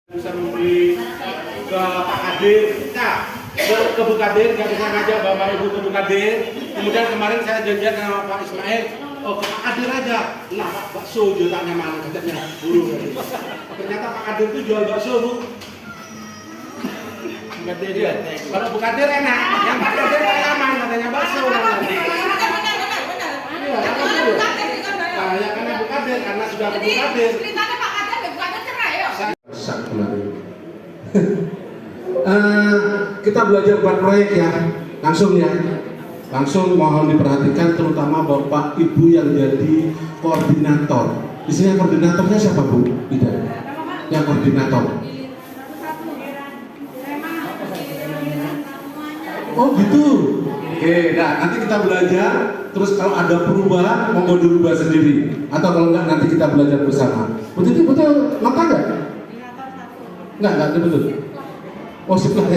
bisa memberi ke Pak Kadir, nah ke Bu Kadir, nggak bisa ngajak Bapak Ibu ke Bu Kadir. Kemudian kemarin saya janjian sama Pak Ismail, oh ke Pak Kadir aja. Nah Pak, bakso jualnya mana katanya dulu. Ternyata Pak Kadir itu jual bakso Bu. Dia. Kalau Bu Kadir enak, yang Pak Kadir aman katanya bakso. Iya, nah, ya karena Bu Kadir, karena sudah ke Bu Kadir. Ceritanya Pak Kadir dan Bu Kadir cerai ya? Sak kemarin. Kita belajar buat proyek ya, langsung ya. Langsung mohon diperhatikan terutama Bapak Ibu yang jadi koordinator. Di sini koordinatornya siapa Bu? Tidak. Yang koordinator. Oh gitu. Oke, nah nanti kita belajar. Terus kalau ada perubahan, monggo dirubah sendiri. Atau kalau enggak nanti kita belajar bersama. Betul nota enggak? Enggak betul. Oh sebelah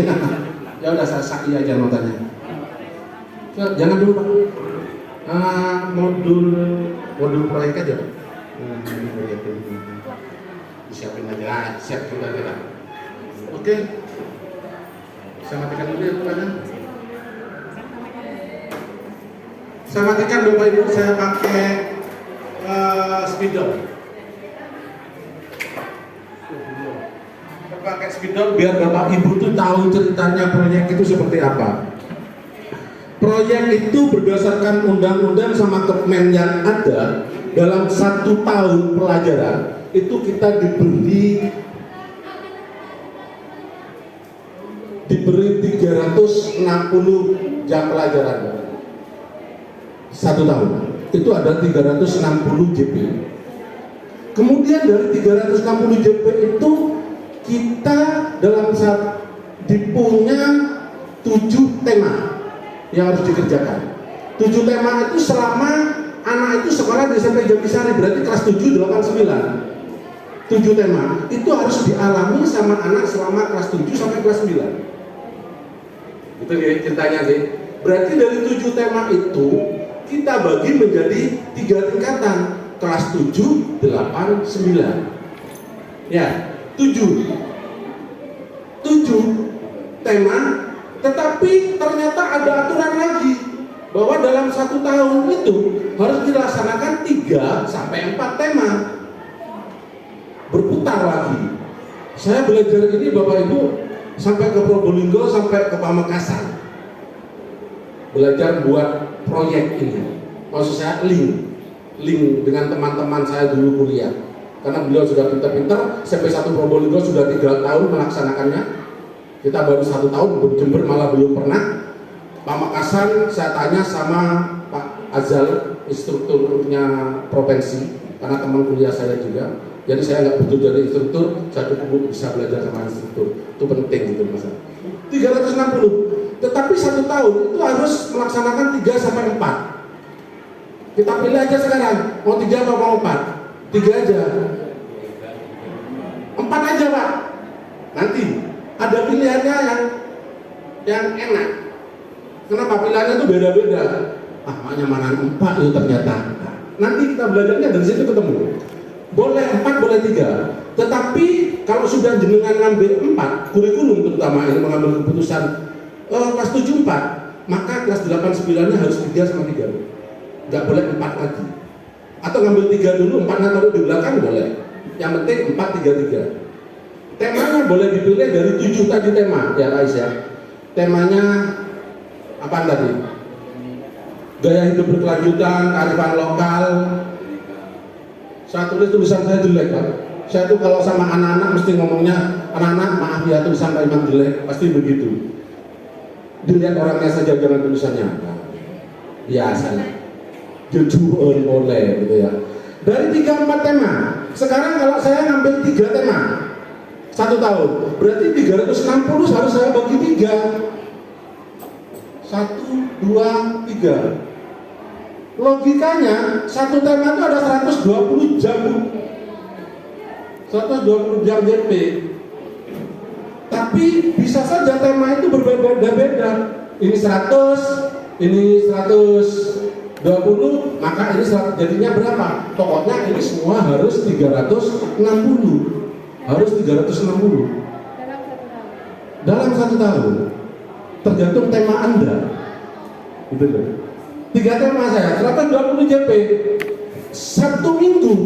ya udah saya iya aja notanya. Jangan dulu Pak. Modul proyek aja. Siapin aja, siap kita aja. Oke. Saya matikan dulu ya Pak. Saya matikan Bapak Ibu, saya pakai spidol. Saya pakai spidol biar Bapak Ibu tuh tahu ceritanya proyek itu seperti apa. Proyek itu berdasarkan undang-undang sama Kemen yang ada dalam 1 tahun pelajaran itu kita diberi 360 jam pelajaran. 1 tahun itu ada 360 JP. Kemudian dari 360 JP itu kita dalam dipunya 7 tema yang harus dikerjakan. 7 tema itu selama anak itu sekolah di SMP Jambisari, berarti kelas 7, 8, 9. 7 tema itu harus dialami sama anak selama kelas 7 sampai kelas 9. Itu ya ceritanya sih. Berarti dari 7 tema itu kita bagi menjadi 3 tingkatan, kelas 7, 8, 9. Ya, 7 tema, tetapi ternyata ada aturan lagi bahwa dalam 1 tahun itu harus dilaksanakan 3 sampai 4 tema, berputar lagi. Saya belajar ini Bapak Ibu sampai ke Probolinggo, sampai ke Pamekasan, belajar buat proyek ini. Maksud saya link dengan teman-teman saya dulu kuliah, karena beliau sudah pintar-pintar sampai 1 Probolinggo sudah 3 tahun melaksanakannya. Kita baru 1 tahun, Jember malah belum pernah. Pamekasan saya tanya sama Pak Azal, instrukturnya provinsi, karena teman kuliah saya juga. Jadi saya nggak butuh jadi instruktur, saya cukup bisa belajar sama instruktur. Itu penting gitu Mas. 360. Tetapi 1 tahun itu harus melaksanakan 3 sampai 4. Kita pilih aja sekarang, mau 3 atau mau 4? 3 aja. 4 aja Pak. Nanti ada pilihannya yang enak. Kenapa? Pilihannya itu beda-beda. Makanya mana 4 itu ternyata. Nanti kita belajarnya dari situ ketemu. Boleh 4, boleh 3. Tetapi kalau sudah jenengan ngambil 4, kurikulum terutama ini mengambil keputusan kelas 7 4, maka kelas 8 9-nya harus 3 sama 3. Nggak boleh 4 lagi. Atau ngambil 3 dulu, 4-nya taruh di belakang boleh. Yang penting 4 3 3. Temanya boleh dipilih dari 7 tadi tema, ya guys ya. Temanya apa tadi? Gaya hidup berkelanjutan, kearifan lokal. Saya tulis tulisan saya jelek Pak. Saya tuh kalau sama anak-anak mesti ngomongnya, anak-anak maaf ya tulisan Pak Imam jelek, pasti begitu. Dilihat orangnya saja jangan tulisannya. Biasanya jujur boleh gitu ya. Dari 3-4 tema. Sekarang kalau saya ngambil 3 tema 1 tahun, berarti 360 harus saya bagi 3. 1, 2, 3. Logikanya 1 tema itu ada 120 jam. 120 jam JP. Tapi bisa saja tema itu berbeda-beda. Ini 100, ini 120, maka ini jadinya berapa? Pokoknya ini semua harus 360. harus 360 dalam 1 tahun, tergantung tema Anda. Gitu loh. 3 tema saya, 120 JP, Sabtu Minggu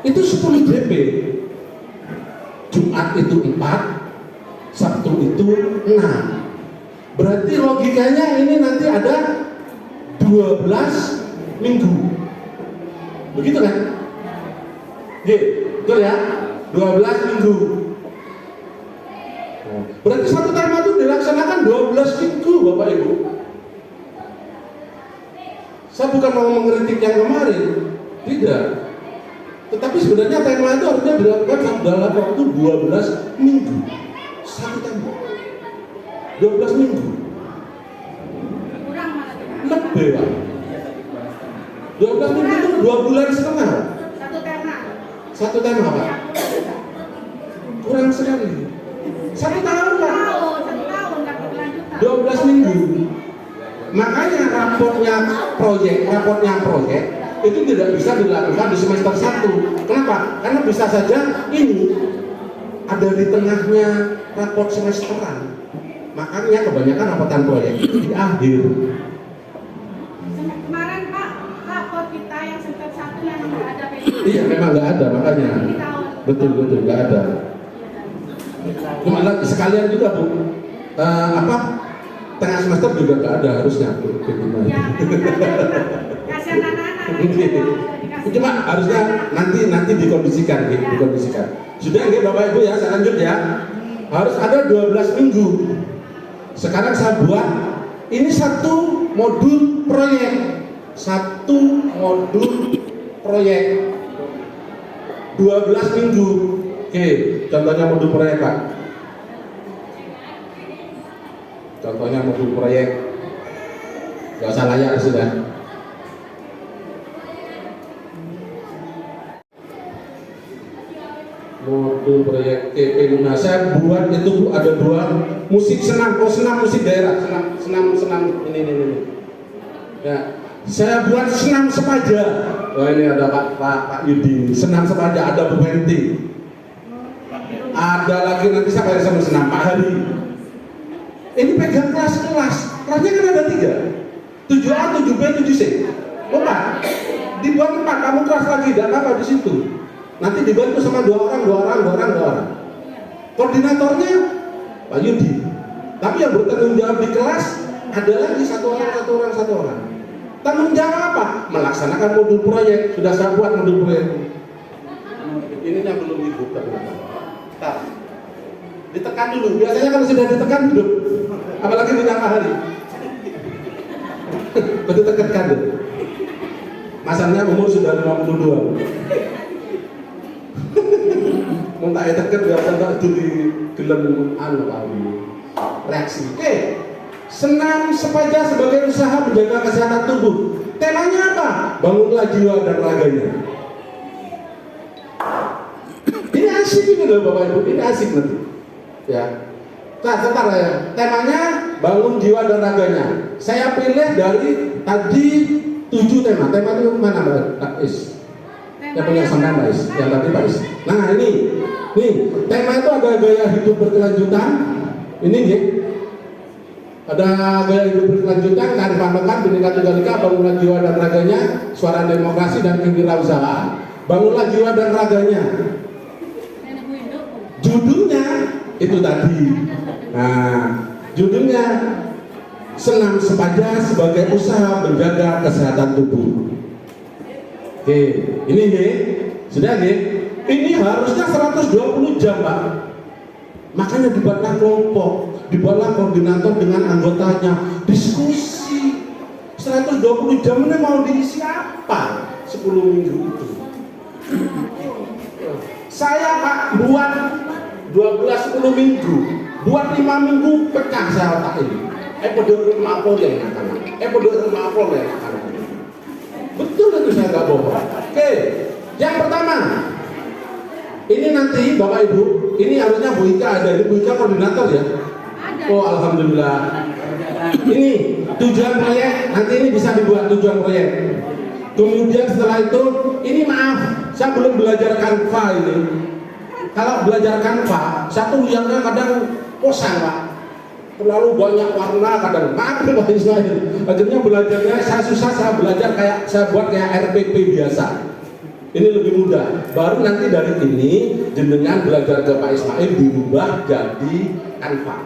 itu 10 JP, Jumat itu 4, Sabtu itu 6. Berarti logikanya ini nanti ada 12 minggu. Begitu kan? Betul ya? 12 minggu. Berarti 1 tema itu dilaksanakan 12 minggu, Bapak Ibu. Saya bukan mau mengkritik yang kemarin, tidak. Tetapi sebenarnya tema itu harusnya dilakukan dalam waktu 12 minggu. 1 tema 12 minggu. Kurang malah tidak. Lebih, Pak. 12 minggu itu 2 bulan setengah. 1 tema. 1 tema, Pak. Kurang sekali. 1 tahun, Pak. 1 tahun nggak berkelanjutan. 12 minggu. Makanya raportnya proyek itu tidak bisa dilakukan di semester 1. Kenapa? Karena bisa saja ini ada di tengahnya raport semesteran. Makanya kebanyakan raportan proyek itu di akhir. Kemarin Pak, rapor kita yang semester 1 memang nggak ada PI. Iya, memang nggak ada makanya. Betul nggak ada. Cuma sekalian juga Bu, tengah semester juga nggak ada harusnya Bu. Ya, kasihan anak-anak. Cuma harusnya nanti dikondisikan, dikondisikan. Sudah nggih Bapak Ibu ya, saya lanjut ya. Harus ada 12 minggu. Sekarang saya buat ini 1 modul proyek. 1 modul proyek 12 minggu. Oke, contohnya modul proyek Pak. Contohnya modul proyek. Gak usah layak sudah. Modul proyek TP5 saya buat itu ada 2 musik senam, senam musik daerah, senam ini. Ya, saya buat senam sepaja. Oh ini ada Pak Yudi, senam sepaja, ada Bu Menti. Ada lagi nanti siapa yang sama senam Pak Hari. Ini pegang kelasnya kan ada 3, 7A, 7B, 7C. Oh Pak, dibuat 4, kamu kelas lagi, tidak apa di situ. Nanti dibantu sama 2 orang. Koordinatornya Pak Yudi. Tapi yang bertanggung jawab di kelas ada lagi 1 orang. Tanggung jawab apa? Melaksanakan modul proyek. Sudah saya buat modul proyek. Ini yang belum dibuka. Bentar. Ditekan dulu. Biasanya kalau sudah ditekan dulu. Apalagi minta hari. Betul tekan dulu. Masanya umur sudah 52. Muntah tekan biasa itu di gelem reaksi. Oke. Senam sepaja sebagai usaha menjaga kesehatan tubuh. Temanya apa? Bangunlah jiwa dan raganya. Ini asik ini loh Bapak Ibu, ini asik nanti. Ya. Sebentar ya. Temanya bangun jiwa dan raganya. Saya pilih dari tadi 7 tema. Tema itu mana Mbak Is? Yang punya sama Mbak Is, yang tadi Mbak Is. Nah ini, nih tema itu ada gaya hidup berkelanjutan. Ini nih. Ada gaya hidup berkelanjutan, kearifan lokal, Bhinneka Tunggal Ika, bangunlah jiwa dan raganya, suara demokrasi dan kewirausahaan. Bangunlah jiwa dan raganya. Judulnya itu tadi. Nah, judulnya senam sepaja sebagai usaha menjaga kesehatan tubuh. Oke, ini nih, sudah nih. Ini harusnya 120 jam, Pak. Makanya dibuatlah kelompok, dibuatlah koordinator dengan anggotanya, diskusi. 120 jam ini mau diisi apa? 10 minggu itu. Saya Pak buat 10 minggu, buat 5 minggu pecah saya otak ini. Peduli maafol ya, peduli maafol ya. Betul itu saya nggak bohong. Oke, yang pertama. Ini nanti Bapak Ibu, ini harusnya Bu Ika ada, ini Bu Ika koordinator ya? Ada. Oh Alhamdulillah. Ini tujuan proyek, nanti ini bisa dibuat tujuan proyek. Kemudian setelah itu, ini maaf, saya belum belajar Canva ini. Kalau belajar Canva, satu yang kadang bosan Pak. Terlalu banyak warna kadang. Maaf Pak Ismail. Akhirnya belajarnya saya susah, saya belajar kayak saya buat kayak RPP biasa. Ini lebih mudah. Baru nanti dari ini jenengan belajar ke Pak Ismail dirubah jadi Canva.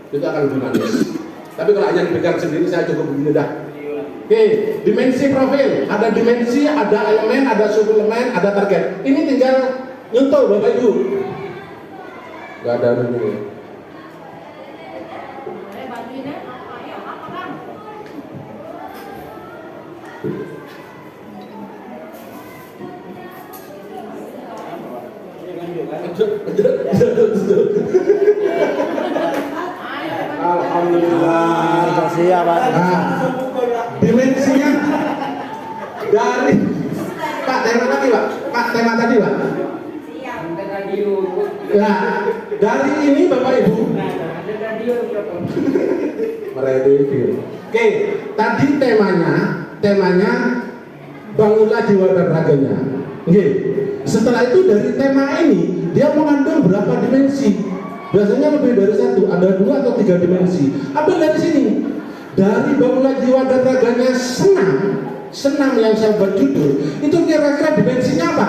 Itu akan lebih manis. Tapi kalau hanya dipegang sendiri saya cukup begini dah. Oke, dimensi profil. Ada dimensi, ada elemen, ada suplemen, ada target. Ini tinggal nyontoh Bapak Ibu. Gak ada dulu ya. Alhamdulillah. Siap, Pak. Nah, dimensinya dari Pak tema tadi Pak. Pak tema tadi Pak. Ya, dari ini Bapak Ibu. Mereview. Oke, tadi temanya bangunlah jiwa dan raganya. Oke. Setelah itu dari tema ini dia mengandung berapa dimensi? Biasanya lebih dari satu, ada 2 atau 3 dimensi. Ambil dari sini. Dari bangunlah jiwa dan raganya senam yang saya buat judul, itu kira-kira dimensinya apa?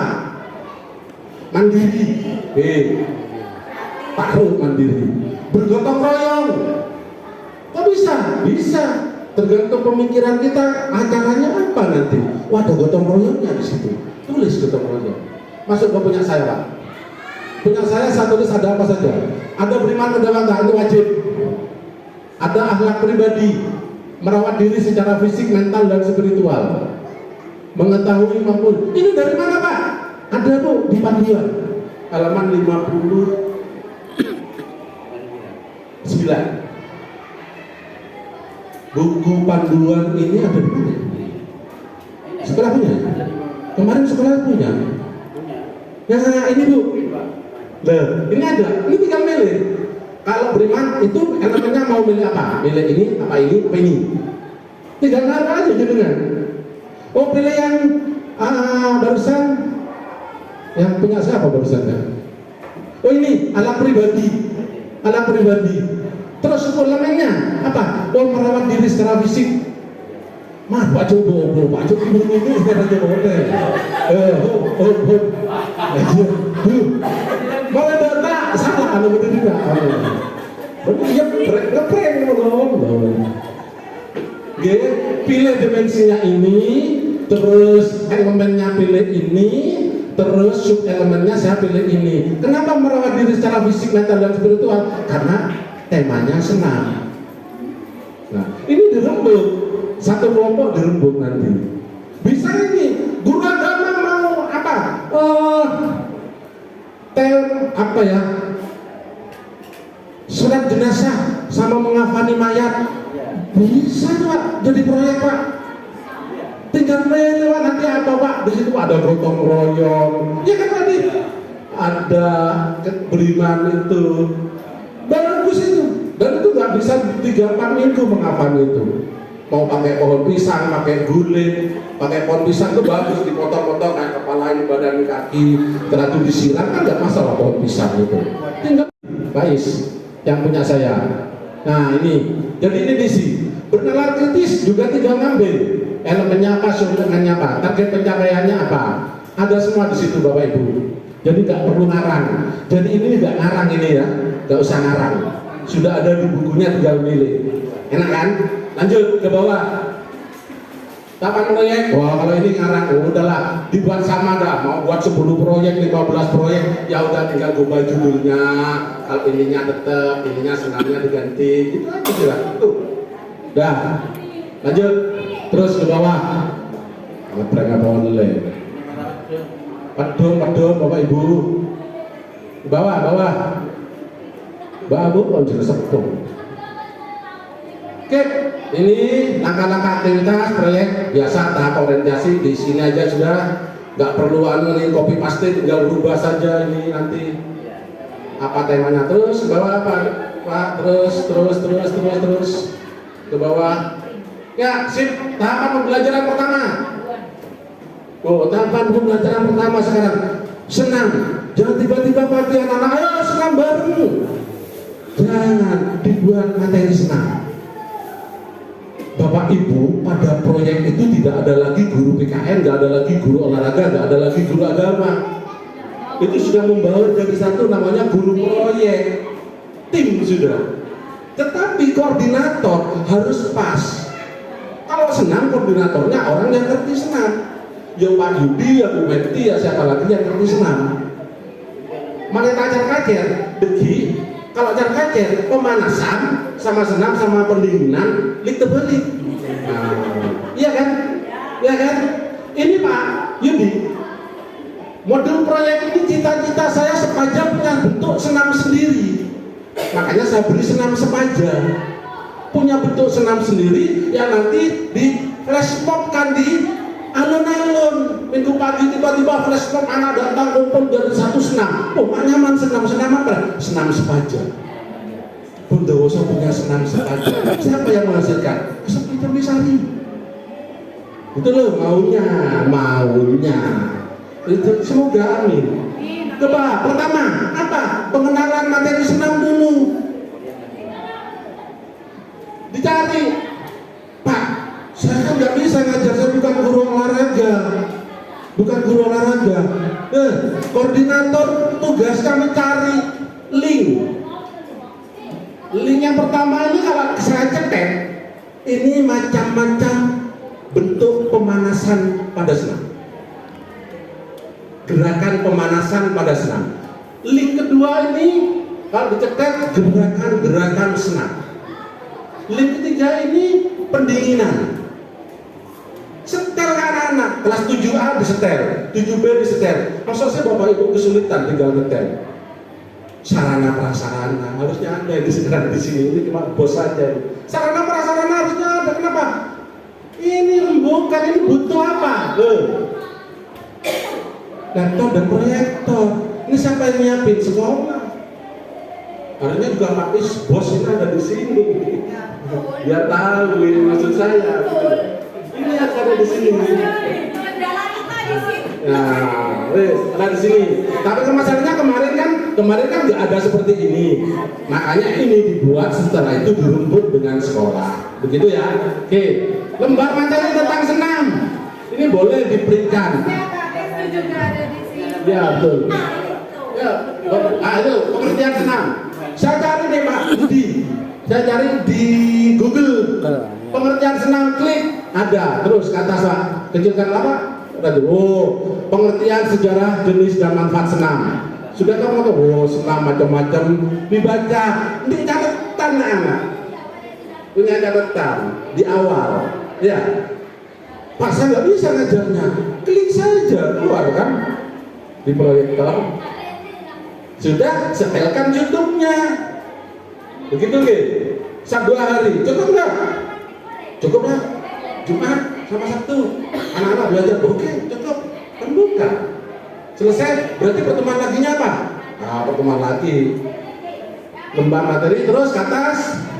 Mandiri. Tahu mandiri. Bergotong royong. Kok bisa? Bisa. Tergantung pemikiran kita, acaranya apa nanti. Wah, ada gotong royongnya di situ. Tulis gotong royong. Masuk ke punya saya Pak. Punya saya tulis ada apa saja. Ada beriman kepada itu wajib. Ada akhlak pribadi, merawat diri secara fisik, mental dan spiritual. Mengetahui maupun. Ini dari mana Pak? Ada Bu di panduan. Halaman 59. Buku panduan ini ada di mana? Sekolah punya? Kemarin sekolah punya. Nah ini Bu. Nah, ini ada. Ini tinggal milih. Kalau beriman itu elemennya mau milih apa? Milih ini, apa ini? Tinggal naruh aja gitu kan. Oh pilih yang barusan. Yang punya siapa barusan kan? Oh ini alat pribadi. Terus elemennya apa? Oh merawat diri secara fisik. Mah Pak Jobo, Pak Jobo ini sekarang Jobo deh. Malah data salah anu betul juga. Iya ngeprank ngomong. Pilih dimensinya ini, terus elemennya pilih ini, terus sub elemennya saya pilih ini. Kenapa merawat diri secara fisik, mental dan spiritual? Karena temanya senam. Nah, ini dirembuk. Satu kelompok dirembuk nanti. Bisa ini guru agama mau apa? Apa ya? Surat jenazah sama mengafani mayat. Bisa Pak, jadi proyek Pak. Tinggal lewat nanti apa Pak? Di situ ada gotong royong. Ya kan tadi ada beriman itu. Bagus itu. Dan itu nggak bisa 3-4 minggu mengafani itu. Mau pakai pohon pisang, pakai guling, pakai pohon pisang itu bagus, dipotong-potong kayak kepala ini, badan ini, kaki, teratur disiram kan nggak masalah pohon pisang itu. Tinggal Bais yang punya saya. Nah ini, jadi ini diisi. Bernalar kritis juga tinggal ngambil elemennya apa, suplemennya apa, target pencapaiannya apa. Ada semua di situ Bapak Ibu. Jadi nggak perlu ngarang. Jadi ini nggak ngarang ini ya, nggak usah ngarang. Sudah ada di bukunya, tinggal milih. Enak kan? Lanjut ke bawah. Kapan proyek? Wah kalau ini ngarang, udahlah dibuat sama dah. Mau buat 10 proyek, 15 proyek, ya udah tinggal gubah judulnya. Kalau ininya tetap, ininya senamnya diganti. Itu aja sih lah. Tuh. Dah. Lanjut. Terus ke bawah. Ngebrek ke bawah dulu. Pedum Bapak Ibu. Bawah. Bu, kalau jelas sepung. Oke, ini langkah-langkah aktivitas proyek biasa tahap orientasi di sini aja sudah, nggak perlu nih copy paste, tinggal berubah saja ini nanti apa temanya. Terus ke bawah Pak, terus ke bawah. Ya, sip. Tahapan pembelajaran pertama. Oh, tahapan pembelajaran pertama sekarang senam. Jangan tiba-tiba pagi anak-anak, ayo senam bareng. Jangan dibuat materi senam. Bapak Ibu, pada proyek itu tidak ada lagi guru PKN, nggak ada lagi guru olahraga, nggak ada lagi guru agama. Itu sudah membaur jadi satu, namanya guru proyek. Tim sudah. Tetapi koordinator harus pas. Kalau senam, koordinatornya orang yang ngerti senam. Ya Pak Yudi, ya Bu Mekti, ya siapa lagi yang ngerti senam. Mana kacer-kacer, degi. Kalau kacer, pemanasan sama senam sama pendinginan, lik terbalik. Iya kan? Iya kan? Ini Pak Yudi, modul proyek ini cita-cita saya sepaja punya bentuk senam sendiri. Makanya saya beri senam sepaja. Punya bentuk senam sendiri yang nanti di flash mob kan di alun-alun. Minggu pagi tiba-tiba flash mob anak datang kumpul dari satu senam. Oh, Pak nyaman senam apa? Senam sepaja. Bondowoso punya senam sepaja. Siapa yang menghasilkan? Seperti Misari. Itu loh maunya. Itu semoga amin. Coba pertama apa? Pengenalan materi senam dulu. Dicari, Pak. Saya kan nggak bisa ngajar, saya bukan guru olahraga. Koordinator tugas kami cari link. Link yang pertama ini kalau saya cetek, ini macam-macam bentuk pemanasan pada senam. Gerakan pemanasan pada senam. Link kedua ini kalau dicetek gerakan senam. Link ketiga ini pendinginan. Setel anak-anak kelas 7A disetel, 7B disetel. Maksudnya Bapak Ibu kesulitan tinggal ngetel. Sarana prasarana harusnya ada yang disediakan di sini. Ini cuma bos saja. Sarana prasarana harusnya ada. Kenapa? Ini rembukan, ini butuh apa? Laptop dan proyektor. Ini siapa yang nyiapin? Sekolah. Harusnya juga Pak bos ini ada di sini. Biar tahu ini maksud saya. Ini yang ada di sini. Nah, ada di sini. Tapi masalahnya kemarin kan nggak ada seperti ini. Makanya ini dibuat, setelah itu dirembuk dengan sekolah. Begitu ya. Oke. Lembar materi tentang senam. Ini boleh diberikan. Ya betul. Ya, itu pengertian senam. Saya cari nih Pak Budi. Saya cari di Google. Pengertian senam, klik ada. Terus ke atas Pak. Kecilkan apa? Pengertian sejarah jenis dan manfaat senam. Sudah kamu tahu? Senam macam-macam dibaca. Ini catatan anak. Punya catatan di awal. Ya. Pak saya nggak bisa ngajarnya. Klik saja keluar kan di proyektor. Sudah setelkan YouTube-nya. Begitu nggih? 1-2 hari cukup nggak? Cukup lah. Jumat sama Sabtu anak-anak belajar. Oke, cukup. Kan bukan. Selesai. Berarti pertemuan laginya apa? Nah, pertemuan lagi. Lembar materi terus ke atas.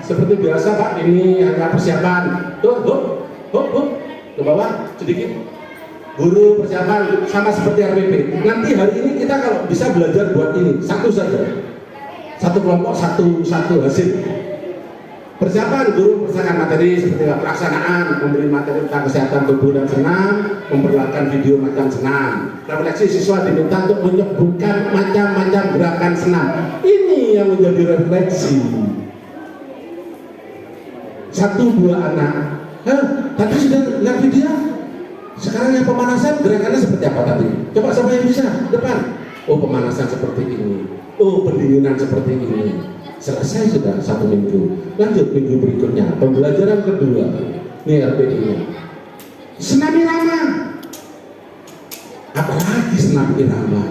Seperti biasa Pak, ini hanya persiapan. Tuh, ke bawah sedikit. Guru persiapan sama seperti RPP. Nanti hari ini kita kalau bisa belajar buat ini satu saja. Satu kelompok satu hasil. Persiapan guru persiapan materi seperti pelaksanaan, memberi materi tentang kesehatan tubuh dan senam, memperlihatkan video macam senam. Refleksi siswa diminta untuk menyebutkan macam-macam gerakan senam. Ini yang menjadi refleksi. 1-2 anak. Tadi sudah lihat video. Sekarang yang pemanasan gerakannya seperti apa tadi? Coba siapa yang bisa? Depan. Oh, pemanasan seperti ini. Oh, pendinginan seperti ini. Selesai sudah 1 minggu. Lanjut minggu berikutnya. Pembelajaran kedua. Ini RPI-nya. Senam irama. Apalagi senam irama.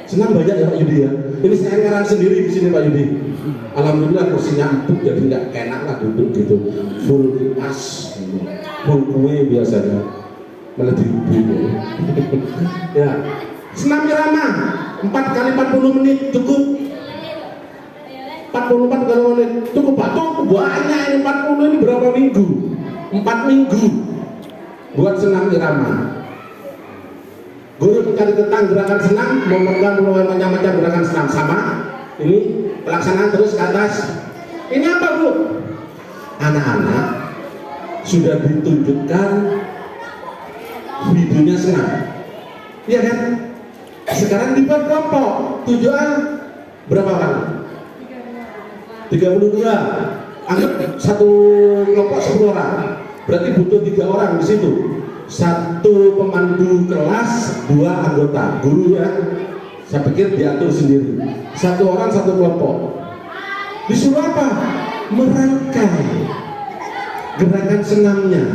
Senam banyak ya Pak Yudi ya. Ini saya ngarang sendiri di sini Pak Yudi. Alhamdulillah kursinya empuk jadi nggak enak lah duduk gitu. Full kipas, full kue biasanya. Meledih ya. Senam irama 4 kali 40 menit cukup. 44 kali menit cukup. Batu banyak ini 40 ini berapa minggu? 4 minggu buat senam irama. Guru mencari tentang gerakan senam, memerlukan macam-macam gerakan senam sama. Ini pelaksanaan terus ke atas. Ini apa Bu? Anak-anak sudah ditunjukkan videonya senam, iya kan? Sekarang dibuat kelompok, tujuan berapa orang? 32. Anggap satu kelompok 10 orang, berarti butuh 3 orang di situ. Satu pemandu kelas, 2 anggota, guru ya. Saya pikir diatur sendiri. 1 orang 1 kelompok. Disuruh apa? Merangkai gerakan senamnya.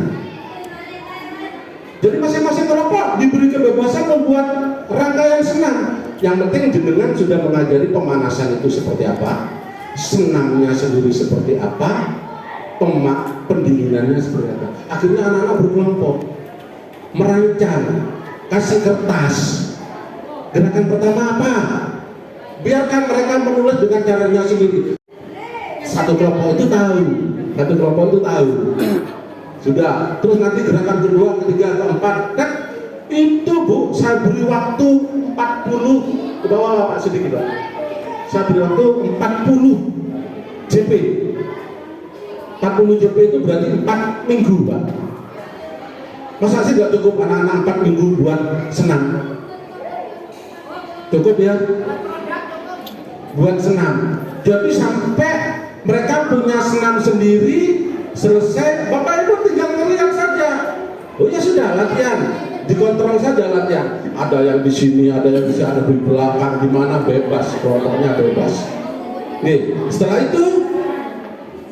Jadi masing-masing kelompok diberi kebebasan membuat rangkaian senam. Yang penting jenengan sudah mengajari pemanasan itu seperti apa, senamnya sendiri seperti apa, pendinginannya seperti apa. Akhirnya anak-anak berkelompok merancang, kasih kertas. Gerakan pertama apa? Biarkan mereka menulis dengan caranya sendiri. Satu kelompok itu tahu. Sudah, terus nanti gerakan kedua, ketiga, keempat, kan itu Bu, saya beri waktu 40 ke bawah Pak sedikit Pak. Saya beri waktu 40 JP. 40 JP itu berarti 4 minggu Pak. Masa sih nggak cukup anak-anak 4 minggu buat senam? Cukup ya? Buat senam. Jadi sampai mereka punya senam sendiri, selesai, Bapak Ibu tinggal ngeliat saja. Oh ya sudah, latihan, dikontrol saja latihan. Ada yang di sini, ada yang bisa ada di belakang, di mana bebas, kelompoknya bebas. Nih, setelah itu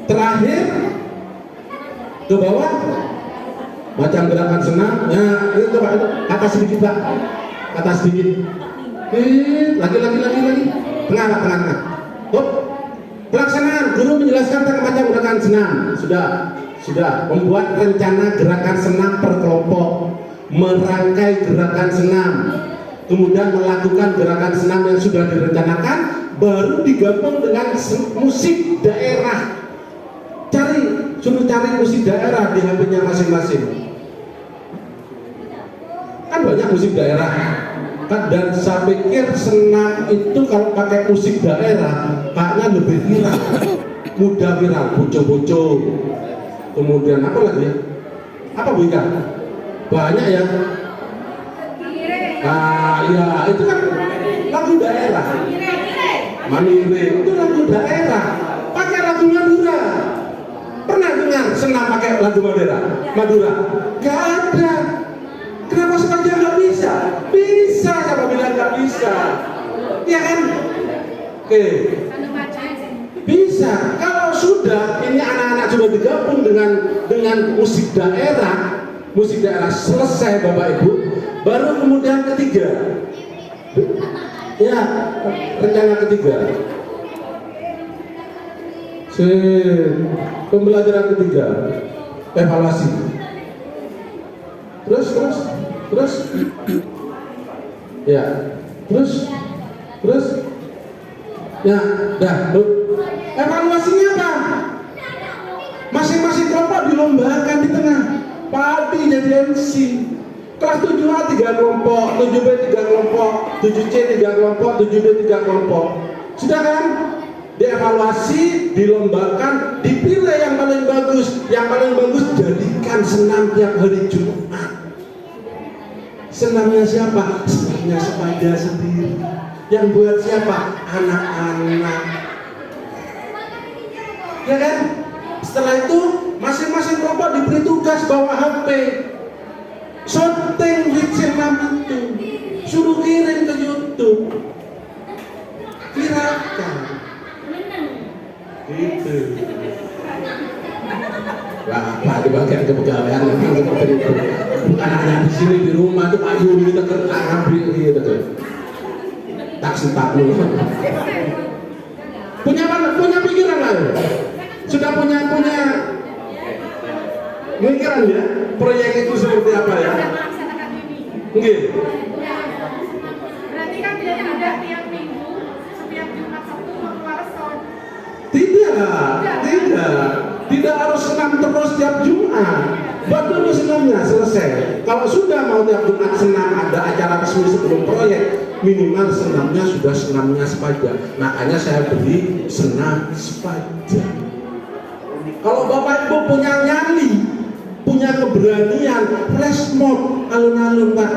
terakhir ke bawah, macam gerakan senam. Ya, itu coba itu atas sedikit Pak, atas sedikit. Lagi, tengah. Hop. Pelaksanaan, guru menjelaskan tentang macam gerakan senam. Sudah membuat rencana gerakan senam per kelompok, merangkai gerakan senam, kemudian melakukan gerakan senam yang sudah direncanakan, baru digabung dengan musik daerah. Suruh cari musik daerah di HP-nya masing-masing. Kan banyak musik daerah. Dan saya pikir senam itu kalau pakai musik daerah kayaknya lebih viral, mudah viral, boco-boco. Kemudian apa lagi ya? Apa Bu Ika? Banyak ya. Ya itu kan lagu daerah. Manire itu lagu daerah. Pakai lagu Madura. Pernah dengar senam pakai lagu Madura? Gak ada. Kenapa sengaja nggak bisa? Bisa, siapa bilang nggak bisa? Ya kan? Oke. Bisa. Kalau sudah ini anak-anak sudah digabung dengan musik daerah selesai Bapak Ibu, baru kemudian ketiga. Ya, rencana ketiga. Pembelajaran ketiga, evaluasi. Terus ya, terus ya, dah. Evaluasinya apa? Masing-masing kelompok dilombakan di tengah. Pak Adi jadi MC. Kelas 7A 3 kelompok, 7B 3 kelompok, 7C 3 kelompok, 7D 3 kelompok. Sudah kan? Dievaluasi, dilombakan, dipilih yang paling bagus. Yang paling bagus jadikan senam tiap hari Jumat. Senamnya siapa? Senamnya sepeda sendiri. Yang buat siapa? Anak-anak. Ya kan? Setelah itu masing-masing kelompok diberi tugas bawa HP, syuting with senam itu, suruh kirim ke YouTube, viralkan. Gitu. Bapak dibagian kepegawaian memang seperti itu. Bukan hanya di sini di rumah tuh Pak Yuri kita kerja gitu tuh. Tak sempat dulu. Punya pikiran lah. Sudah punya pikiran ya. Proyek itu seperti apa ya? Nggih. Berarti kan tidak ada tiap minggu, setiap Jumat Sabtu mau keluar son. Tidak harus senam terus tiap Jumat. buat dulu senamnya selesai. Kalau sudah mau tiap Jumat senam ada acara resmi sebelum proyek, minimal senamnya sudah senamnya sepaja. Makanya saya beri senam sepaja. Kalau Bapak Ibu punya nyali, punya keberanian, flash mob alun-alun Pak,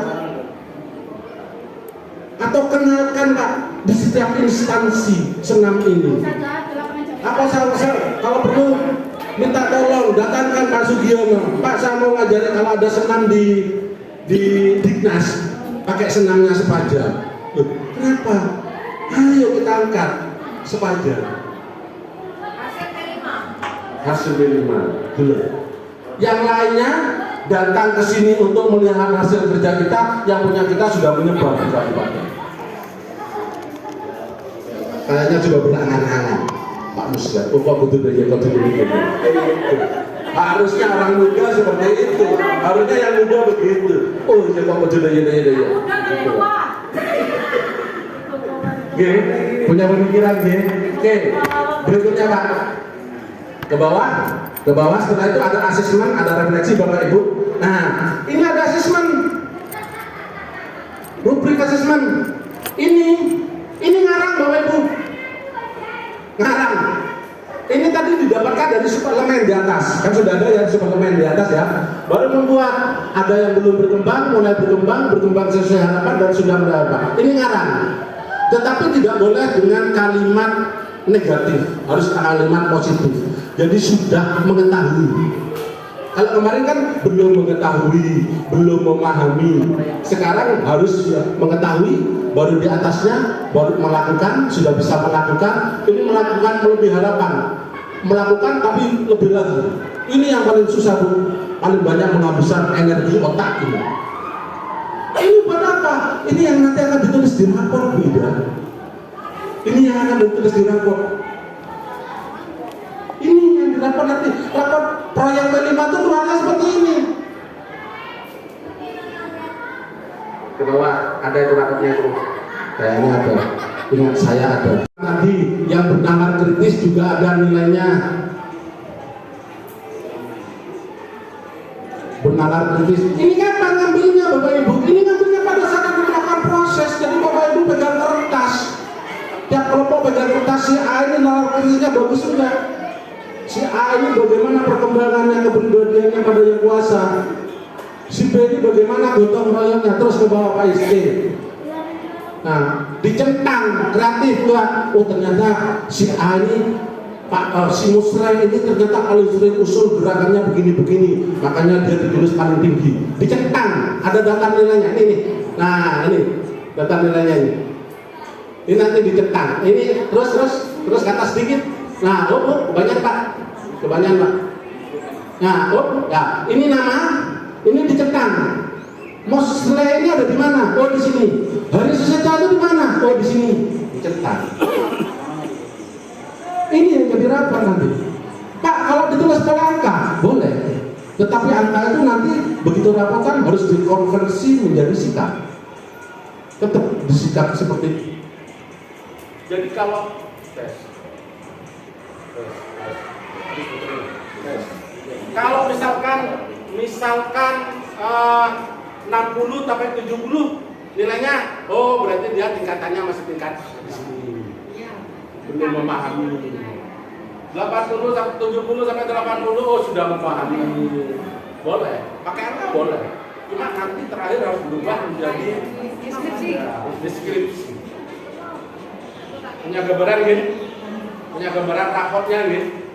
atau kenalkan Pak di setiap instansi senam ini. Apa saya kalau perlu minta tolong datangkan Pak Sugiono, Pak saya mau ngajarin kalau ada senam di Dignas pakai senamnya sepaja. Loh, kenapa? Ayo kita angkat sepaja. Hasil minimal belum. Yang lainnya datang ke sini untuk melihat hasil kerja kita, yang punya kita sudah menyebar di kabupaten. Kayaknya juga berangan-angan Pak Musda, Pak Butuh Daya Kodim ini. Harusnya orang muda seperti itu, harusnya yang muda begitu. Oh ya Pak Butuh Daya. Oke, punya pemikiran ya. Oke, berikutnya Pak. Ke bawah setelah itu ada asesmen, ada refleksi Bapak Ibu. Nah, ini ada asesmen, rubrik asesmen. Ini ngarang Bapak Ibu, ngarang. Ini tadi didapatkan dari suplemen di atas, kan sudah ada ya suplemen di atas ya. Baru membuat, ada yang belum berkembang, mulai berkembang sesuai harapan dan sudah mendapat. Ini ngarang, tetapi tidak boleh dengan kalimat negatif, harus kalimat positif. Jadi sudah mengetahui. Kalau kemarin kan belum mengetahui, belum memahami. Sekarang harus mengetahui, baru di atasnya, baru melakukan, sudah bisa melakukan. Ini melakukan melebihi harapan. Melakukan tapi lebih lagi. Ini yang paling susah Bu. Paling banyak menghabiskan energi otak ini. Ini buat apa? Ini yang nanti akan ditulis di rapor beda. Ini yang akan ditulis di rapor. Ini yang dilakukan nanti, rapor proyek P5 itu keluarnya seperti ini. Ke bawah ada itu rapornya itu. Kayaknya ada. Ingat saya ada. Tadi yang bernalar kritis juga ada nilainya. Bernalar kritis. Ini kapan ngambilnya Bapak Ibu? Ini ngambilnya pada saat melakukan proses. Jadi Bapak Ibu pegang kertas. Tiap kelompok pegang kertas si A ini nalar kritisnya bagus juga. Si A ini bagaimana perkembangannya, kepribadiannya pada yang kuasa. Si B ini bagaimana gotong royongnya, terus ke bawah Pak IST. Nah, dicentang kreatif Pak. Oh ternyata si A ini si Musrah ini ternyata paling sering usul gerakannya begini-begini, makanya dia ditulis paling tinggi. Dicentang, ada data nilainya. Ini nih. Nah ini data nilainya ini. Ini nanti dicentang. Ini terus ke atas sedikit. Nah, banyak Pak, kebanyakan Pak. Nah, ya, ini nama, ini dicentang. Mosle ini ada di mana? Oh di sini. Hari Suseta itu di mana? Oh di sini. Dicentang. Ini yang jadi rapor nanti. Pak, kalau ditulis pola angka, boleh. Tetapi angka itu nanti begitu raportan harus dikonversi menjadi sikap. Tetap disikap seperti itu. Jadi kalau kalau misalkan 60 sampai 70 nilainya, oh berarti dia tingkatannya masih tingkat di sini. Belum memahami. 80 sampai 70 sampai 80 oh sudah memahami. Boleh, pakai angka boleh. Cuma nanti terakhir harus berubah menjadi deskripsi. Punya gambaran gitu? Punya gambaran raportnya gitu?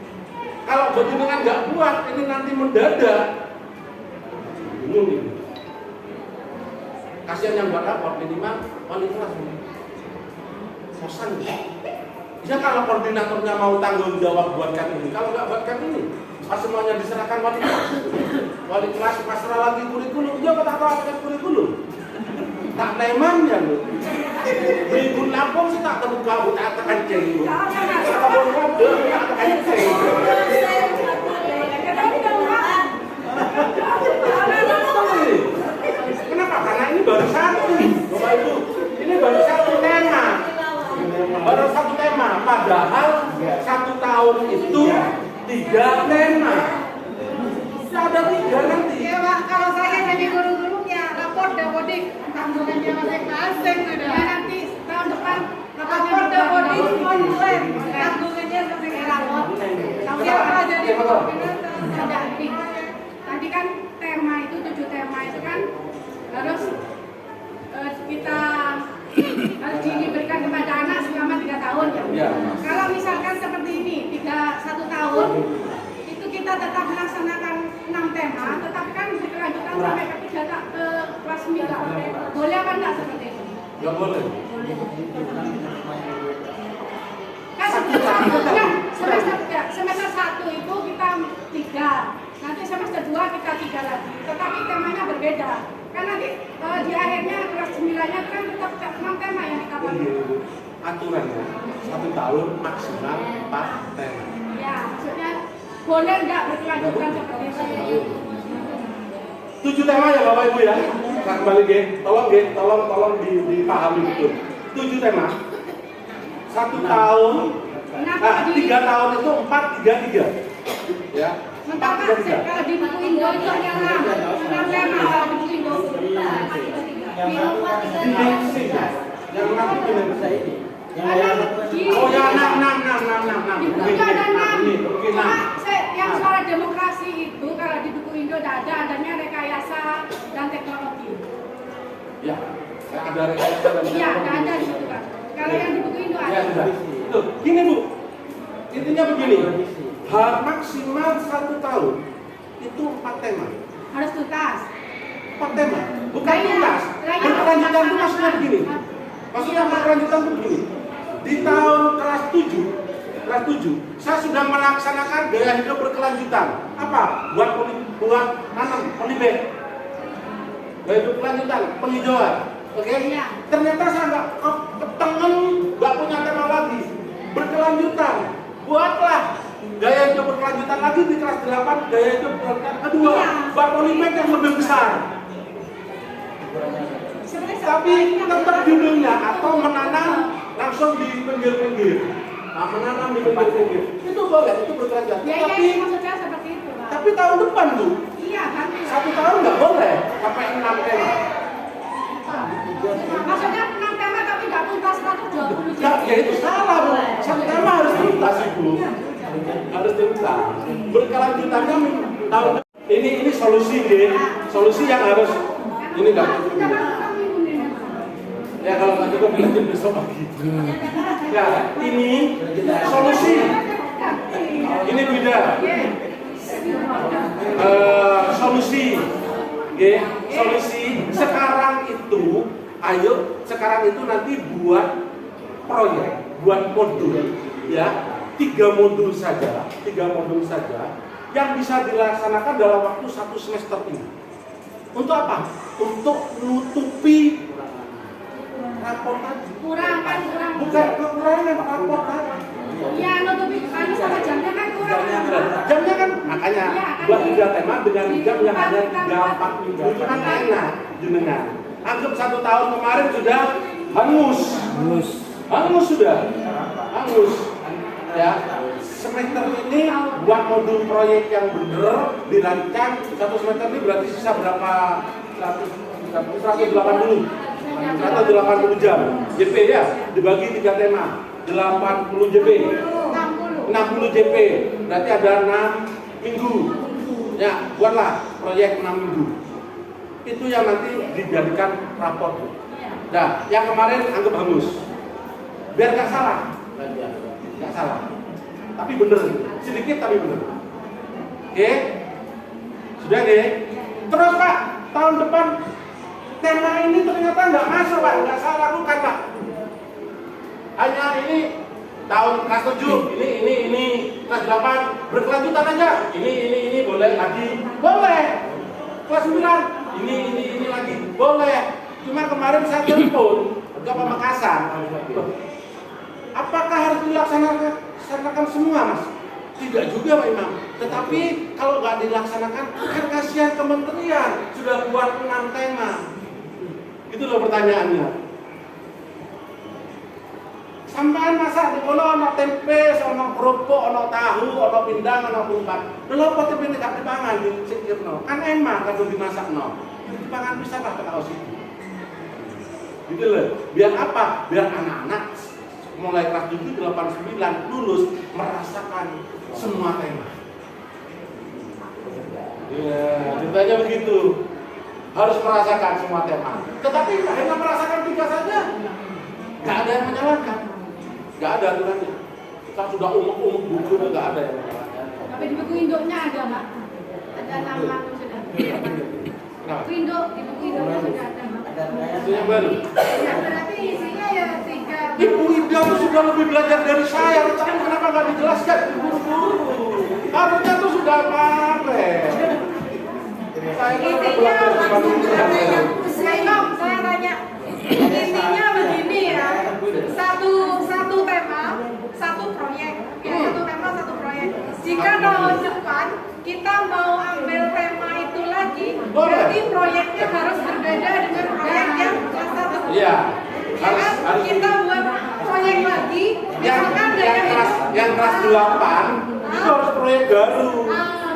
Kalau begini kan nggak buat, ini nanti mendadak. Bingung gitu. Kasihan yang buat rapor minimal wali kelas. Bosan gitu. Ya kalau koordinatornya mau tanggung jawab buatkan ini, kalau nggak buatkan ini, pas semuanya diserahkan wali kelas pasrah lagi kurikulum, dia kata pakai kurikulum. Tak temannya loh. Berikut Lampung sih tak terbuka, tak terkencing. Kalau mau ngode, tak terkencing. Kenapa? Karena ini baru satu, Bapak Ibu. Ini baru satu tema. Baru satu tema. Padahal 1 tahun itu 3 tema. ada 3 nanti. Ya Pak, kalau saya jadi guru-gurunya, lapor Dawodik, tanggungannya masing-masing udah. Ya nanti tahun depan lapor Dawodik online, tanggungannya masing-masing lapor. Tapi kalau jadi guru-gurunya tadi kan tema itu 7 tema itu kan harus kita harus diberikan kepada anak selama 3 tahun ya. Ya. Kalau misalkan seperti ini 1 tahun itu kita tetap melaksanakan 6 tema, tetapi kan berkelanjutan sampai ke kelas 9. Boleh apa enggak seperti itu? Nggak boleh. Kan semester 1 itu kita 3, nanti semester 2 kita 3 lagi, tetapi temanya berbeda. Kan nanti di akhirnya kelas 9-nya kan tetap 6 tema yang kita pakai. Aturannya 1 tahun maksimal 4 tema. Ya, maksudnya boleh nggak berkelanjutan seperti itu? 7 tema ya Bapak Ibu ya. Saya kembali tolong dipahami betul. 7 tema. 1 tahun. Nah, 3 tahun itu 4, 3, 3. Ya. 4, 3, 3. Kalau di buku Indo itu hanya 6 tema kalau di buku Indo. Yang 6 itu ini. Oh ya 6. Di buku Indo ada 6. Cuma yang soal demokrasi itu kalau di buku Indo adanya rekayasa dan teknologi. Ya. Ada rekayasa dan Iya, ada di situ kan. Kalau yang di buku Indo ada. Ya sudah. Tuh, gini Bu. Intinya begini. Maksimal 1 tahun itu 4 tema. Harus tuntas. 4 tema. Bukan tuntas. Berkelanjutan itu maksudnya begini. Maksudnya berkelanjutan itu begini. Di tahun kelas 7, saya sudah melaksanakan gaya hidup berkelanjutan. Apa? Buat nanam, penibek. Gaya hidup berkelanjutan, penghijauan. Oke? Iya. Ternyata saya nggak ketengen, nggak punya tema lagi. Berkelanjutan. Buatlah gaya hidup berkelanjutan lagi di kelas 8, gaya hidup berkelanjutan kedua. Iya. Buat penibek yang lebih besar. Tapi tetap judulnya atau menanam langsung di pinggir-pinggir. Nah, menanam di pinggir-pinggir. Itu boleh, itu berkelanjutan. Ya, Tapi maksudnya seperti itu, Pak. tapi tahun depan Bu, Iya, kan? 1 tahun nggak boleh sampai 6 tema. Maksudnya 6 tema tapi nggak tuntas 120 Ya itu salah Bu. 1 tema harus tuntas Ibu. Harus tuntas. Berkelanjutannya tahun depan. Ini solusi deh. Solusi yang harus ini nggak. Ya kalau nggak cukup lanjut besok pagi. Ya ini solusi. Ini beda. Solusi. Oke, solusi sekarang itu, sekarang itu nanti buat proyek, buat modul, ya 3 modul saja yang bisa dilaksanakan dalam waktu 1 semester ini. Untuk apa? Untuk menutupi rapor tadi. Kurang. Bukan kekurangan rapor tadi. Ya, nutupi anu sama jamnya kan kurang. Jamnya kan makanya Iya, kan. buat 3 tema dengan jam yang hanya 3-4 minggu itu kan enak jenengan. Anggap 1 tahun kemarin sudah hangus sudah hangus ya. Semester ini buat modul proyek yang bener dirancang 1 semester ini berarti sisa berapa 180 jam JP ya, dibagi 3 tema 80 JP 60 JP berarti ada 6 minggu ya, buatlah proyek 6 minggu itu yang nanti dijadikan rapor. Nah, yang kemarin anggap hangus biar gak salah tapi bener, sedikit tapi bener. Oke? Sudah deh. Terus Pak, tahun depan tema ini ternyata nggak masuk Pak, nggak saya lakukan Pak. Hanya ini tahun kelas 7, ini kelas 8 berkelanjutan aja. Ini boleh lagi, boleh. Kelas 9, ini lagi, boleh. Cuma kemarin saya telepon ke Pamekasan. Apakah harus dilaksanakan semua Mas? Tidak juga Pak Imam. Tetapi kalau nggak dilaksanakan, kan kasihan kementerian sudah buat 6 tema. Itu loh pertanyaannya. Sampai masa di kono anak tempe, sama kerupuk, ono tahu, ono pindang, ono kumpat. Lha apa tepene gak dipangan dicikirno? Kan emak kadung dimasakno. Dipangan bisa lah kaos itu. Gitu loh. Biar apa? Biar anak-anak mulai kelas 7, 8, 9 lulus merasakan semua tema. Ya, ceritanya begitu. Harus merasakan semua tema. Tetapi hanya merasakan 3 saja. Gak ada yang menyalahkan. Gak ada aturannya. Kita sudah umuk-umuk buku udah gak ada yang menyalahkan. Tapi di buku induknya ada, Pak. Ada nama sudah. Kenapa? Buku induk, di buku induknya sudah ada, Pak. Itu yang baru. Ya, berarti isinya ya 3. Ibu Ida tuh sudah lebih belajar dari saya. Kenapa nggak dijelaskan buru-buru? Harusnya tuh sudah mare. Saya kan udah belajar dari Saya tanya, intinya begini ya, satu tema, satu proyek, ya satu tema, satu proyek. Jika tahun depan kita mau ambil tema itu lagi, berarti proyeknya harus berbeda dengan proyek yang kelas 1. Iya. Harus kita buat proyek lagi, misalkan yang kelas 8 itu harus proyek baru.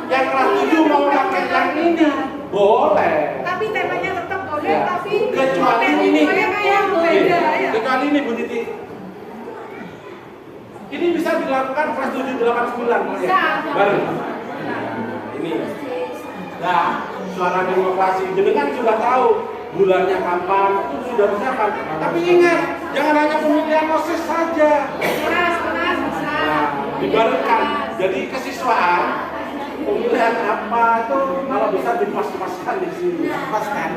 Yang kelas 7 mau pakai yang ini boleh. Tapi temanya tetap boleh, Ya. tapi Kecuali ini. proyeknya beda ya. Kecuali ini Bu Titi. Ini bisa dilakukan kelas 7, 8, 9 proyek baru. Ini. Nah, suara demokrasi jenengan sudah tahu bulannya kapan, itu sudah disiapkan. Tapi ingat, jangan hanya pemilihan OSIS saja. Nah, dibarenkan. Jadi kesiswaan pemilihan apa itu kalau bisa dipas-paskan di sini. Paskan.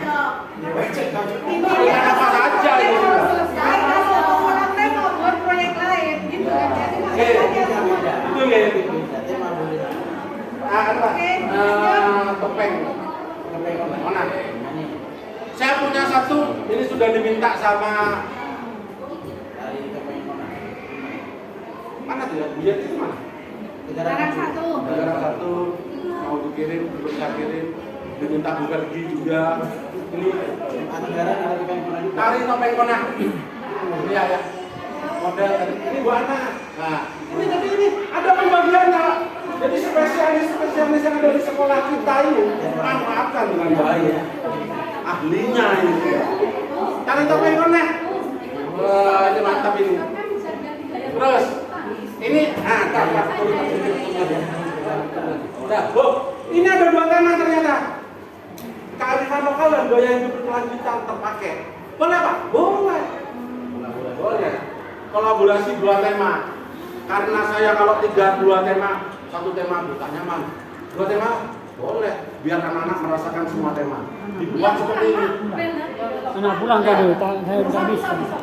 Pemilihan apa saja Proyek ini. harus selesai, kalau orang lain mau buat proyek lain, gitu kan. Jadi Oke, masih aja semua. itu ya. Topeng. Mana? Saya punya satu, ini sudah diminta sama mana tuh ya? Biar itu mana? Sekarang satu. Negara satu mau dikirim, terus saya kirim, diminta Bu Pergi juga. Ini tari topeng konang. Iya ya. Model tadi. Ini Bu Ana. Nah, ini jadi ini ada pembagiannya. Jadi spesialis yang ada di sekolah kita ini manfaatkan dengan baik. Ahlinya ini. Tari topeng konang. Wah, ini mantap ini. Terus ini dapat. Nah, Bu, ini ada 2 tema ternyata. Kearifan lokal dan gaya hidup berkelanjutan terpakai. Boleh Pak? Boleh. Boleh. Kolaborasi 2 tema. Karena saya kalau 2 tema, 1 tema bukan nyaman. 2 tema boleh. Biar anak-anak merasakan semua tema. Dibuat seperti ini. Anak pulang kado, saya bisa bisa.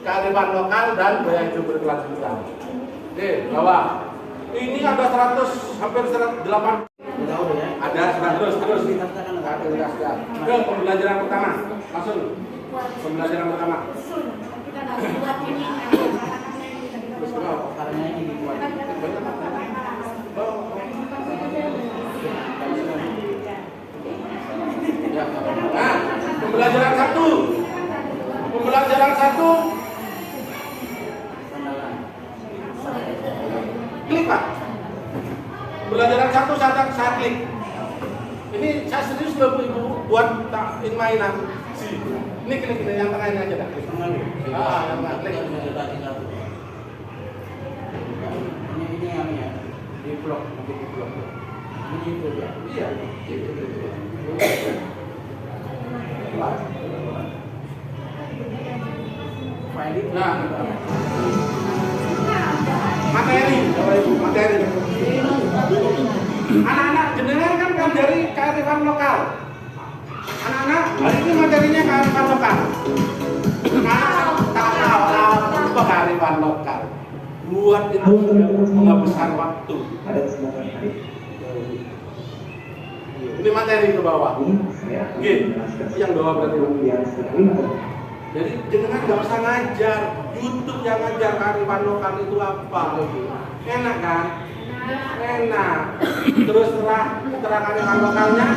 Kearifan lokal dan gaya hidup berkelanjutan. Oke, bawah. Ini ada 100, hampir 108. Ada 100 terus. Ke pembelajaran pertama. Langsung. Pembelajaran pertama. Terus ke bawah. Ya. Nah, pembelajaran 1. Pembelajaran 1. Klik Pak. Pembelajaran 1 saya klik. Ini saya serius loh Ibu buat takin mainan. Ini klik ini yang tengah ini aja dah. Klik. Yang tengah klik. Ini yang ya di blog, ini itu ya. Iya. Nah, materi, Bapak Ibu, materi. Anak-anak jenengan kan dari kearifan lokal. Anak-anak, hari ini materinya kearifan lokal. Anak tak tahu apa kearifan lokal. Buat itu menghabiskan waktu. Ini materi ke bawah. Oke, yang bawah berarti. Jadi jenengan nggak usah ngajar, YouTube yang ngajar kearifan lokal itu apa. Enak kan? Enak. Terus setelah kearifan lokalnya,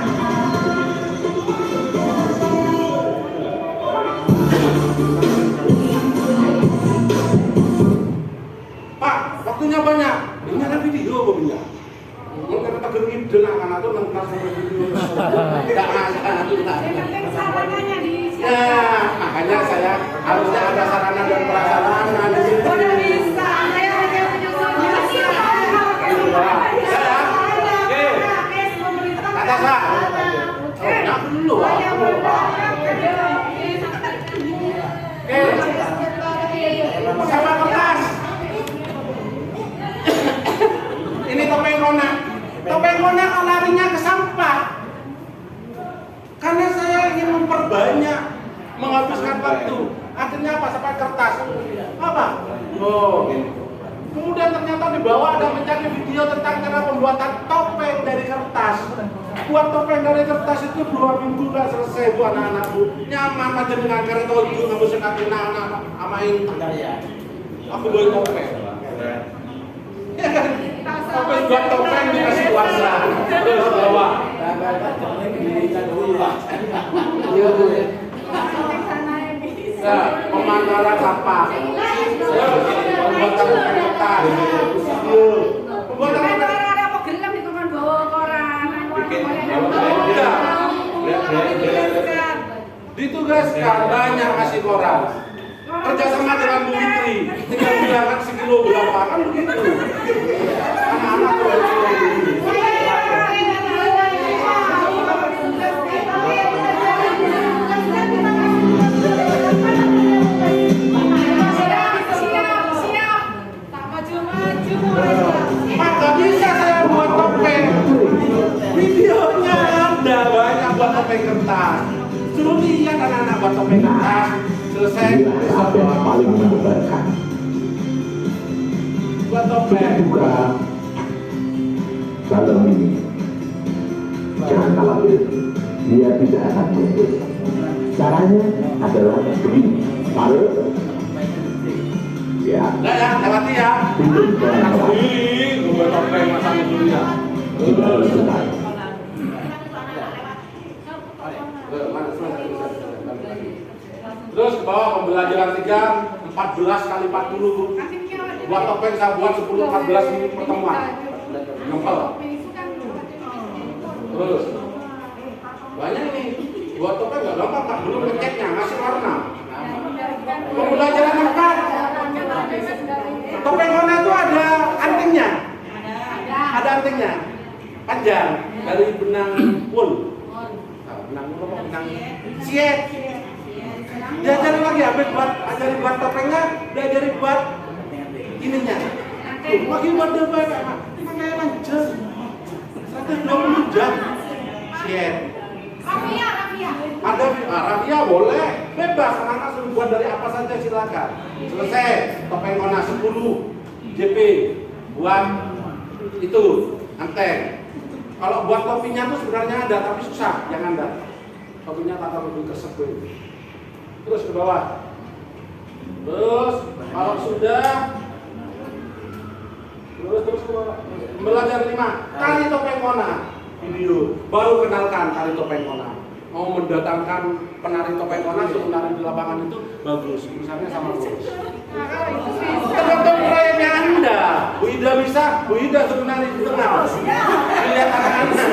Pak, waktu waktunya banyak. Ini ada video punya. Mungkin kita geringin dengan anak itu nonton video. Tidak masalah. Yang penting sarananya diisi. Ya, makanya saya harusnya ada sarana dan prasarana di sini. Udah bisa, saya hanya menyusun Kata saya, nggak perlu. Sama kertas. Ini topeng kona. Topeng kona larinya ke sampah. Karena saya ingin memperbanyak, menghabiskan waktu. Akhirnya apa? Sampai kertas. Apa? Oh. Kemudian ternyata di bawah ada mencari video tentang cara pembuatan topeng dari kertas. Buat topeng dari kertas itu 2 minggu gak selesai bu anak-anakku. Nyaman aja dengan kereta itu nggak bisa ngatain anak amain. Aku boleh topeng. Ya kan? Topeng buat topeng dikasih kuasa. Terus bawa. Nah, pemantauan sampah. Pembuatan topeng kertas. Pembuatan topeng. Ditugaskan banyak kasih koran. Kerjasama dengan Bu Fitri, tinggal bilangan sekilo berapa kan begitu. Anak-anak maka bisa saya buat topeng. Videonya ada banyak buat topeng kertas. Suruh lihat anak-anak buat topeng kertas. Selesai. Apa yang paling menyebalkan? Buat topeng. Juga kalau ini, jangan khawatir, dia tidak akan meletus. Caranya adalah begini. Taruh. Ya. Enggak ya, lewati ya. Gue buat topeng masang dulu ya. Tidak harus selesai. Terus ke bawah pembelajaran 3, 14 kali 40. Buat topeng saya buat 10-14 menit pertemuan. Ngempel. Terus banyak nih. Buat topeng nggak gampang Pak, belum ngeceknya, ngasih warna. Pembelajaran 4. Topeng kona itu ada antingnya. Ada antingnya. Panjang dari benang wool. Benang wool apa benang siet. Diajari lagi ajari buat topengnya, diajari buat ininya. Lagi buat debat Pak. Pakai lanjut. 120 jam. Siet. Ada rafia boleh, bebas anak-anak suruh buat dari apa saja silakan. Selesai, topeng kona 10 JP buat itu anten. Kalau buat topinya tuh sebenarnya ada tapi susah, jangan ada. Topinya tak lebih kesebut. Terus ke bawah. Terus kalau sudah terus ke bawah. Belajar 5 tali topeng kona video. Baru kenalkan tali topeng kona. Mau mendatangkan penari topeng kona untuk menari di lapangan itu bagus. Misalnya sama bos. Tergantung proyeknya Anda. Bu Ida bisa, Bu Ida suruh nari di tengah. Lihat anak-anak.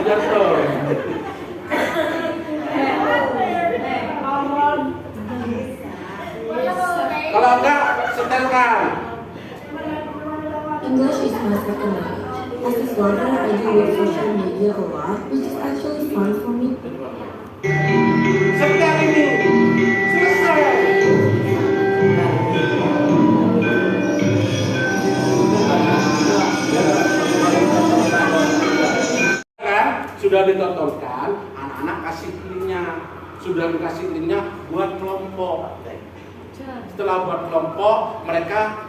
Lihat tuh. Kalau enggak, setelkan. English is my second language. As a blogger, I do with social media a lot, which is actually fun for me. Setel ini. Selesai. Kan sudah ditontonkan, anak-anak kasih linknya. Sudah dikasih linknya buat kelompok. Setelah buat kelompok, mereka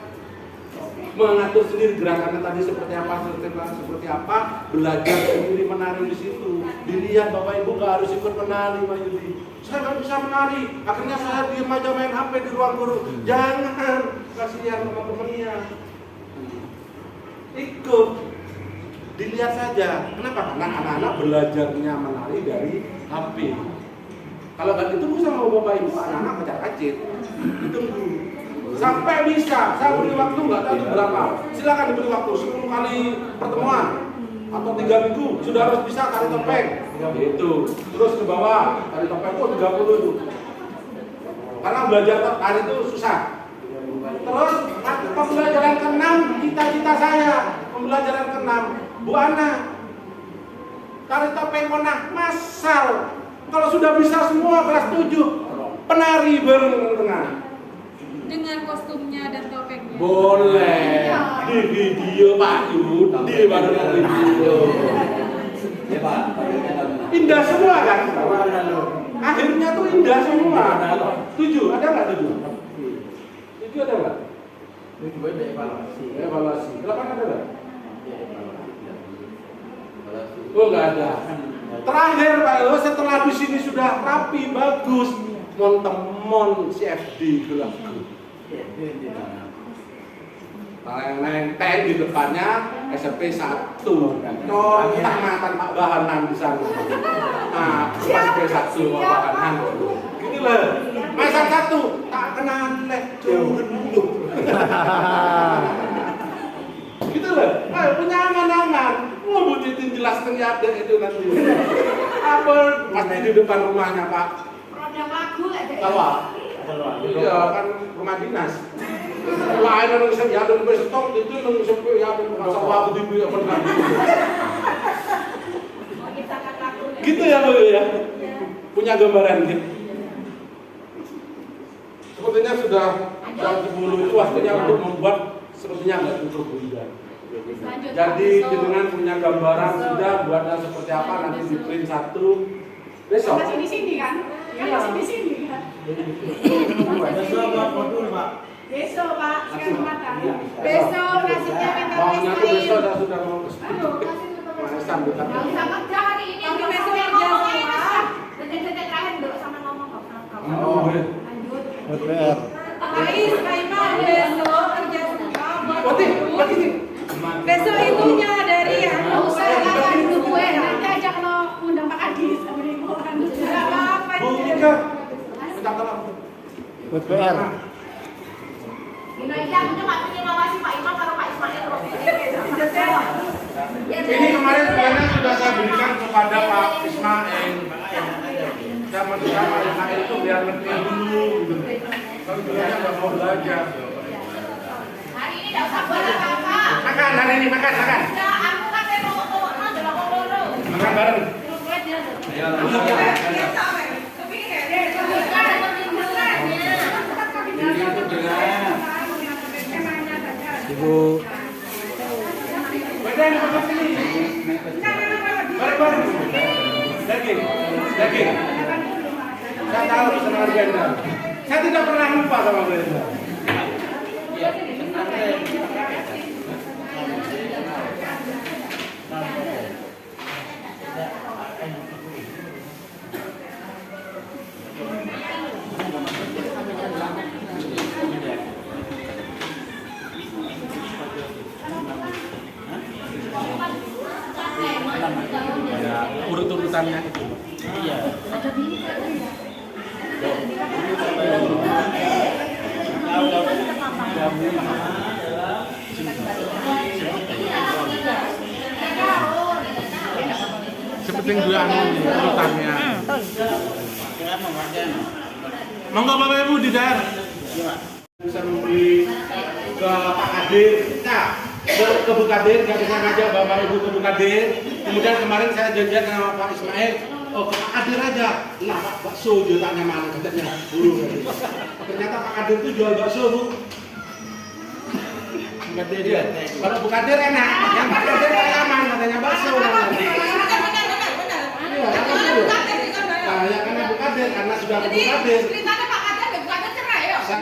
mengatur sendiri gerakannya tadi seperti apa, belajar sendiri menari di situ. Dilihat Bapak Ibu nggak harus ikut menari, Pak Yudi. Saya nggak bisa menari, akhirnya saya diam aja main HP di ruang guru. Jangan, kasihan teman-temannya. Ikut, dilihat saja. Kenapa? Karena anak-anak belajarnya menari dari HP. Kalau nggak ditunggu sama Bapak Ibu, anak-anak kacak-kacit. Ditunggu. Sampai bisa, saya beri waktu nggak tahu itu berapa. Silakan diberi waktu 10 kali pertemuan atau 3 minggu sudah harus bisa tari topeng. Itu terus ke bawah tari topeng itu 30 itu. Karena belajar tari itu susah. Terus pembelajaran ke-6 cita-cita saya pembelajaran ke-6 Bu Ana tari topeng Monah massal. Kalau sudah bisa semua kelas 7 penari bareng-barengan. Dengan kostumnya dan topengnya. Boleh di video Pak Yudi baru video. Ya Pak, Indah semua kan? Akhirnya tuh indah semua. 7 ada nggak 7? 7 ada nggak? itu juga ada evaluasi. Evaluasi. 8 ada nggak? Ya, evaluasi. Oh nggak ada. Terakhir Pak Yo, setelah di sini sudah rapi bagus, mon CFD gelap. Nenteng di depannya SMP 1. Contak mantan Pak Bahanan di sana. Nah, SMP 1 Pak Bahanan. Gitu loh. Masa 1 tak kenal lek dulu. Gitu loh. Ayo punya angan-angan. Mau butuhin jelaskan ya ada itu nanti. Apa pasti di depan rumahnya Pak. Produk lagu ada. Tawa. Iya kan rumah dinas. Lain orang bisa ya ada besok itu nang sampai ya masa waktu di apa kan. Gitu ya Bu ya. Punya gambaran gitu. Sepertinya sudah jam 10 itu waktunya untuk membuat sepertinya nggak cukup Bunda. Jadi dengan punya gambaran sudah buatnya seperti apa nanti di print 1 besok. Masih di sini kan? Kan masih di sini kan? Besok buat modul Pak. Besok Pak, sekarang matang. Besok nasibnya minta Maunya tuh Ismail. besok sudah mau ke Aduh, kasih ke teman. Manesan bukan. Tapi besok kerja semua. Detik-detik terakhir dulu sama ngomong kok sama kamu. Oh, Lanjut. DPR. Ais, Kaimah, besok kerja semua. Wati, begini. Besok itunya dari ya. Saya akan gue nanti ajak lo undang Pak Adis. Enggak apa-apa. Bu Ika, minta tolong. DPR. Indonesia aku cuma punya ngawasi Pak Imam kalau Pak Ismail Ini kemarin sebenarnya sudah saya berikan kepada Pak Ismail. Saya meminta Pak Ismail itu biar ngerti dulu. Gitu. Kalau bilangnya nggak mau belajar. hari ini tidak usah buat apa-apa. Makan hari ini makan. Ya, aku kan mau dalam ngomong. Makan bareng. Ibu. Badan di sini. Bareng. Daging. Saya tahu sama Brenda. Saya tidak pernah lupa sama Brenda. Ya, urut-urutannya itu. Iya. Seperti dua urutannya. Monggo Bapak Ibu di daerah. Bisa memberi ke Pak Kadir, nah, ke Bu Kadir, nggak bisa ngajak Bapak Ibu ke Bu Kadir. Kemudian kemarin saya janjian sama Pak Ismail, oh ke Pak Kadir aja. Nah Pak, bakso jualnya mana katanya. Ternyata Pak Kadir itu jual bakso Bu. Kalau Bu Kadir enak, yang Pak Kadir aman katanya bakso. Nah, ya karena Bu Kadir, karena sudah ke Bu Kadir.